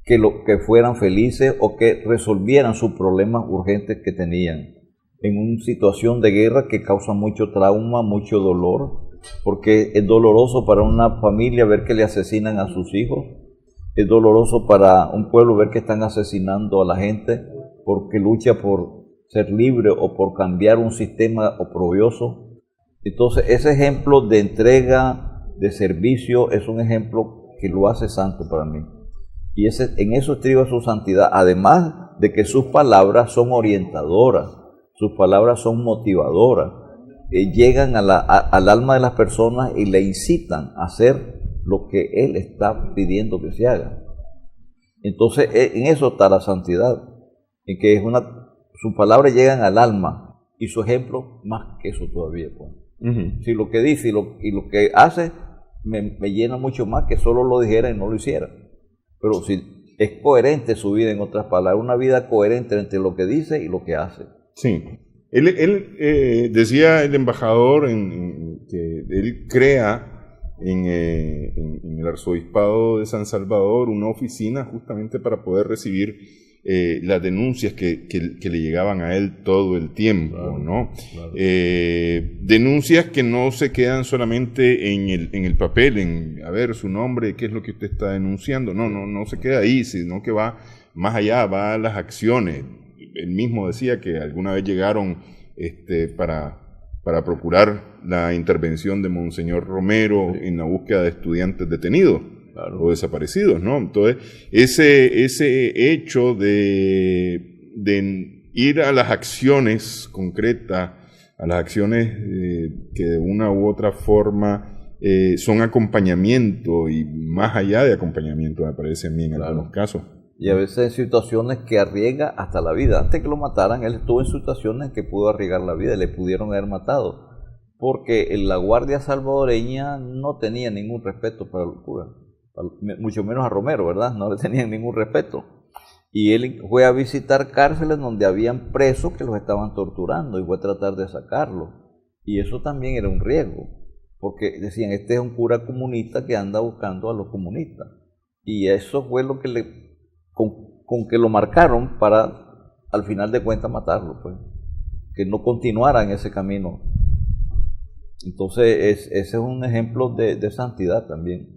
que fueran felices o que resolvieran sus problemas urgentes que tenían en una situación de guerra que causa mucho trauma, mucho dolor, porque es doloroso para una familia ver que le asesinan a sus hijos, es doloroso para un pueblo ver que están asesinando a la gente porque lucha por ser libre o por cambiar un sistema oprobioso. Entonces ese ejemplo de entrega, de servicio, es un ejemplo que lo hace santo para mí. Y en eso estriba su santidad, además de que sus palabras son orientadoras, sus palabras son motivadoras, llegan al alma de las personas y le incitan a hacer lo que él está pidiendo que se haga. Entonces en eso está la santidad, en que sus palabras llegan al alma y su ejemplo más que eso todavía. Uh-huh. Si lo que dice y lo que hace me llena mucho más que solo lo dijera y no lo hiciera. Pero si es coherente su vida, en otras palabras, una vida coherente entre lo que dice y lo que hace. Sí. Él decía el embajador que él crea en el arzobispado de San Salvador una oficina justamente para poder recibir las denuncias que le llegaban a él todo el tiempo, claro, ¿no? Claro. Denuncias que no se quedan solamente en el papel, en a ver su nombre, qué es lo que usted está denunciando, no se queda ahí, sino que va más allá, va a las acciones. Él mismo decía que alguna vez llegaron para procurar la intervención de Monseñor Romero en la búsqueda de estudiantes detenidos. Claro. O desaparecidos, ¿no? Entonces, ese hecho de ir a las acciones concretas, a las acciones que de una u otra forma son acompañamiento y más allá de acompañamiento, me parece a mí en algunos casos. Y a veces en situaciones que arriesga hasta la vida. Antes que lo mataran, él estuvo en situaciones que pudo arriesgar la vida y le pudieron haber matado, porque la Guardia Salvadoreña no tenía ningún respeto para el cura. Mucho menos a Romero, ¿verdad? No le tenían ningún respeto. Y él fue a visitar cárceles donde habían presos que los estaban torturando y fue a tratar de sacarlos. Y eso también era un riesgo, porque decían, este es un cura comunista que anda buscando a los comunistas. Y eso fue lo que con que lo marcaron para, al final de cuentas, matarlo, pues. Que no continuara en ese camino. Entonces, ese es un ejemplo de santidad también.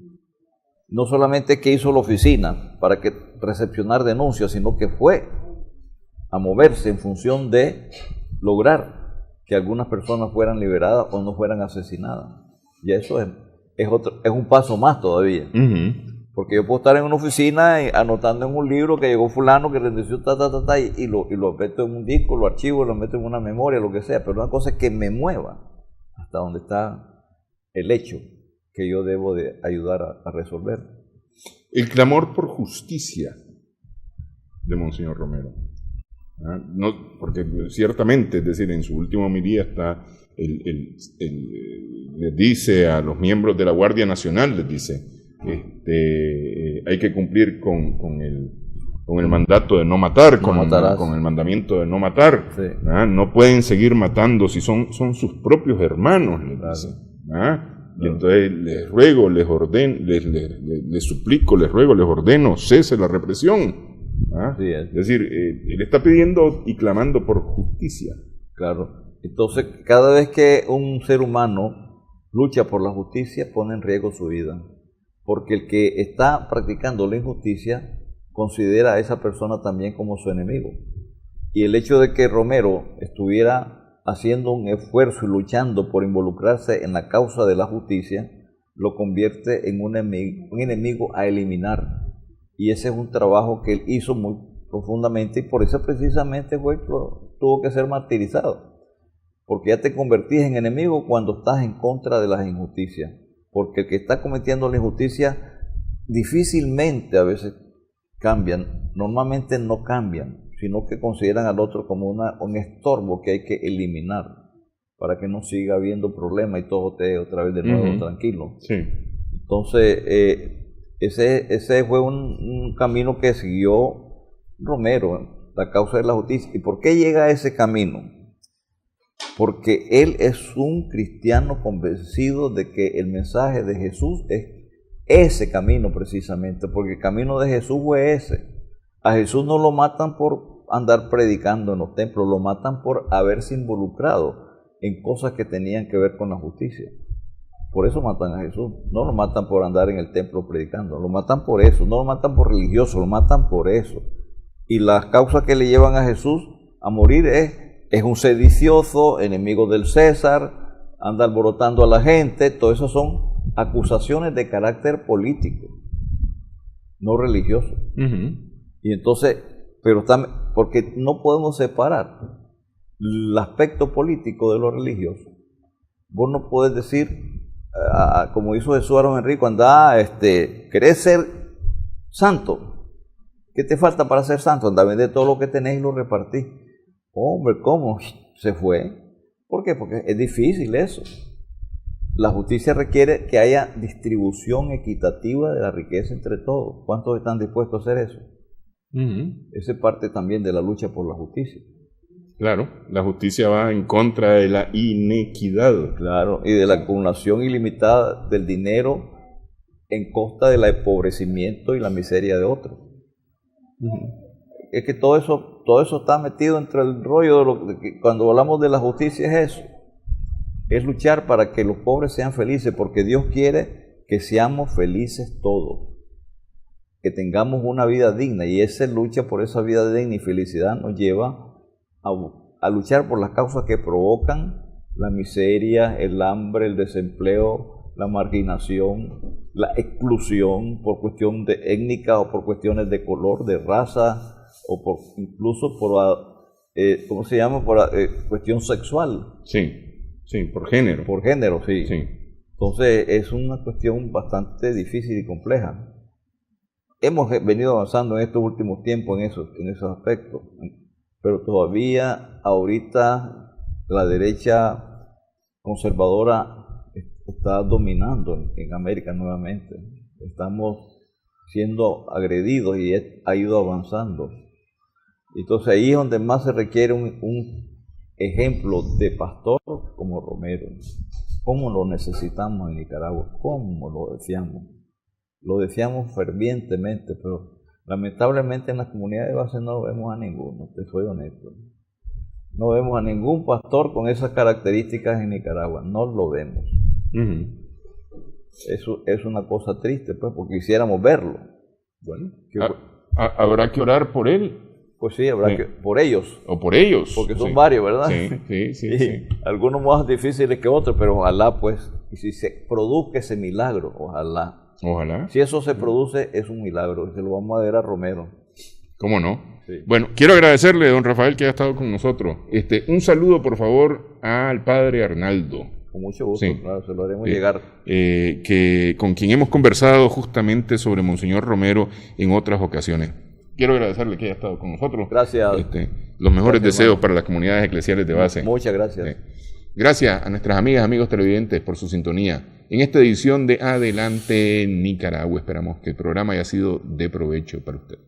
No solamente que hizo la oficina para recepcionar denuncias, sino que fue a moverse en función de lograr que algunas personas fueran liberadas o no fueran asesinadas. Y eso es un paso más todavía. Porque yo puedo estar en una oficina anotando en un libro que llegó fulano, que renunció, y lo meto en un disco, lo archivo, lo meto en una memoria, lo que sea, pero una cosa es que me mueva hasta donde está el hecho que yo debo de ayudar a resolver. El clamor por justicia de Monseñor Romero. No, porque ciertamente, es decir, en su última homilía está, les dice a los miembros de la Guardia Nacional, les dice, hay que cumplir con el mandato de no matar, con el mandamiento de no matar. Sí. No pueden seguir matando si son sus propios hermanos, les dice. Y entonces les ruego, les suplico, les ruego, les ordeno, cese la represión. Sí, es decir, él está pidiendo y clamando por justicia. Claro. Entonces, cada vez que un ser humano lucha por la justicia, pone en riesgo su vida. Porque el que está practicando la injusticia considera a esa persona también como su enemigo. Y el hecho de que Romero estuviera haciendo un esfuerzo y luchando por involucrarse en la causa de la justicia, lo convierte en un enemigo a eliminar. Y ese es un trabajo que él hizo muy profundamente, y por eso precisamente tuvo que ser martirizado. Porque ya te convertís en enemigo cuando estás en contra de las injusticias. Porque el que está cometiendo la injusticia difícilmente a veces cambian, normalmente no cambian, sino que consideran al otro como un estorbo que hay que eliminar para que no siga habiendo problemas y todo esté otra vez de nuevo tranquilo. Sí. Entonces, ese fue un camino que siguió Romero, la causa de la justicia. ¿Y por qué llega a ese camino? Porque él es un cristiano convencido de que el mensaje de Jesús es ese camino precisamente, porque el camino de Jesús fue ese. A Jesús no lo matan por andar predicando en los templos, lo matan por haberse involucrado en cosas que tenían que ver con la justicia. Por eso matan a Jesús, no lo matan por andar en el templo predicando, lo matan por eso, no lo matan por religioso, lo matan por eso. Y las causas que le llevan a Jesús a morir es un sedicioso, enemigo del César, anda alborotando a la gente. Todo eso son acusaciones de carácter político, no religioso. Y entonces, porque no podemos separar el aspecto político de lo religioso. Vos no podés decir, como hizo Jesús a don Enrico, ¿querés ser santo? ¿Qué te falta para ser santo? Anda, vende todo lo que tenés y lo repartís. Hombre, ¿cómo? Se fue. ¿Por qué? Porque es difícil eso. La justicia requiere que haya distribución equitativa de la riqueza entre todos. ¿Cuántos están dispuestos a hacer eso? Esa es parte también de la lucha por la justicia. Claro, la justicia va en contra de la inequidad. Claro, y de la acumulación ilimitada del dinero en costa del empobrecimiento y la miseria de otros. Es que todo eso está metido entre el rollo de que cuando hablamos de la justicia es eso. Es luchar para que los pobres sean felices, porque Dios quiere que seamos felices todos, que tengamos una vida digna, y esa lucha por esa vida digna y felicidad nos lleva a luchar por las causas que provocan la miseria, el hambre, el desempleo, la marginación, la exclusión por cuestión de étnica o por cuestiones de color, de raza, o incluso por ¿cómo se llama? Por cuestión sexual. Sí, por género. Por género, sí. Entonces es una cuestión bastante difícil y compleja. Hemos venido avanzando en estos últimos tiempos en esos aspectos, pero todavía ahorita la derecha conservadora está dominando en América nuevamente. Estamos siendo agredidos y ha ido avanzando. Entonces ahí es donde más se requiere un ejemplo de pastor como Romero. ¿Cómo lo necesitamos en Nicaragua? ¿Cómo lo deseamos? Lo deseamos fervientemente, pero lamentablemente en las comunidades de base no vemos a ninguno, te soy honesto. No vemos a ningún pastor con esas características en Nicaragua, no lo vemos. Eso es una cosa triste, pues, porque quisiéramos verlo. Bueno, habrá que orar por él. Pues sí, habrá que, por ellos. O por ellos. Porque son varios, ¿verdad? Sí. Algunos más difíciles que otros, pero ojalá pues, y si se produzca ese milagro, ojalá. Ojalá. Si eso se produce, es un milagro, se lo vamos a ver a Romero. ¿Cómo no? Sí. Bueno, quiero agradecerle, don Rafael, que ha estado con nosotros. Un saludo, por favor, al padre Arnaldo. Con mucho gusto, Sí. claro, se lo haremos llegar. Con quien hemos conversado justamente sobre Monseñor Romero en otras ocasiones. Quiero agradecerle que haya estado con nosotros. Gracias. Los mejores Gracias, deseos hermano. para las comunidades eclesiales de base. Muchas gracias. Gracias a nuestras amigas, amigos televidentes por su sintonía. En esta edición de Adelante Nicaragua, esperamos que el programa haya sido de provecho para usted.